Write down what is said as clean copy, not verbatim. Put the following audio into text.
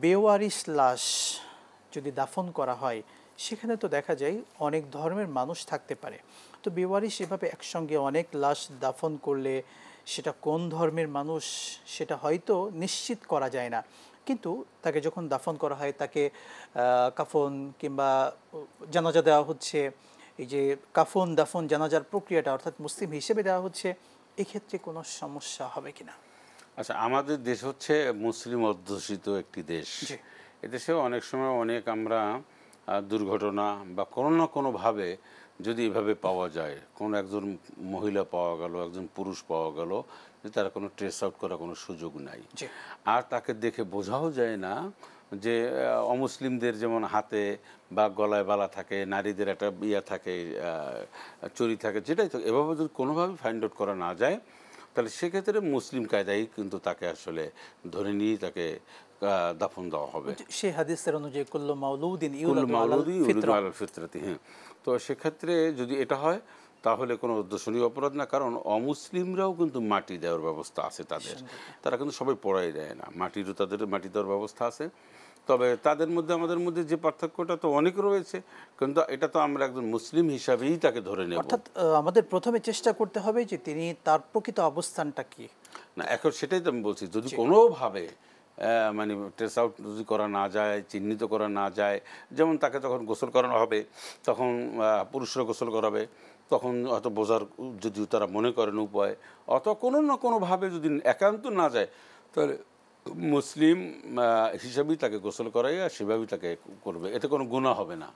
বেওয়ারিশ লাশ যদি দাফন করা হয় সেখানে তো দেখা যায় অনেক ধর্মের মানুষ থাকতে পারে। তো বেওয়ারিশ এভাবে একসঙ্গে অনেক লাশ দাফন করলে সেটা কোন ধর্মের মানুষ সেটা হয়তো নিশ্চিত করা যায় না, কিন্তু তাকে যখন দাফন করা হয় তাকে কাফন কিংবা জানাজা দেওয়া হচ্ছে, এই যে কাফন দাফন জানাজার প্রক্রিয়াটা অর্থাৎ মুসলিম হিসেবে দেওয়া হচ্ছে, এক্ষেত্রে কোনো সমস্যা হবে কিনা? আচ্ছা, আমাদের দেশ হচ্ছে মুসলিম অধ্যুষিত একটি দেশ। জি। এদেশে অনেক সময় অনেক আমরা দুর্ঘটনা বা কোনো না কোনোভাবে যদি এভাবে পাওয়া যায়, কোনো একজন মহিলা পাওয়া গেল, একজন পুরুষ পাওয়া গেল, যে তারা কোনো ট্রেস আউট করার কোনো সুযোগ নাই, জি। আর তাকে দেখে বোঝাও যায় না যে অমুসলিমদের যেমন হাতে বা গলায় বালা থাকে, নারীদের একটা ইয়া থাকে, চুরি থাকে, যেটাই থাকে, এভাবে যদি কোনোভাবে ফাইন্ড আউট করা না যায়, তাহলে সেক্ষেত্রে মুসলিম কায়দায় কিন্তু তাকে আসলে ধরে নিয়ে তাকে দাফন দেওয়া হবে। সেই হাদিসের অনুযায়ী কুল্লু মাউলুদিন কুল্লু ইউলাদু আলাল মাউলুদি ইউলাদু ফিতরা। আলাল ফিতরাতি। হ্যাঁ, তো সেক্ষেত্রে যদি এটা হয় তাহলে কোনো দর্শনীয় অপরাধ না, কারণ অমুসলিমরাও কিন্তু মাটি দেওয়ার ব্যবস্থা আছে তাদের, তারা কিন্তু সবাই পড়াই দেয় না, মাটিরও তাদের মাটি দেওয়ার ব্যবস্থা আছে। তবে তাদের মধ্যে আমাদের মধ্যে যে পার্থক্যটা তো অনেক রয়েছে, কিন্তু এটা তো আমরা একজন মুসলিম হিসাবেই তাকে ধরে নেব। অর্থাৎ আমাদের প্রথমে চেষ্টা করতে হবে যে তিনি তার প্রকৃত অবস্থানটা কি। না, এখন সেটাই তো আমি বলছি, যদি কোনোভাবে মানে ট্রেস আউট যদি করা না যায়, চিহ্নিত করা না যায়, যেমন তাকে যখন গোসল করানো হবে তখন পুরুষরা গোসল করাবে, তখন হয়তো বোঝার যদি তারা মনে করেন উপায়, অথবা কোনো না কোনোভাবে যদি একান্ত না যায়, তাহলে মুসলিম হিসাবেই তাকে গোসল করাই আর সেভাবেই তাকে করবে, এতে কোনো গুনাহ হবে না।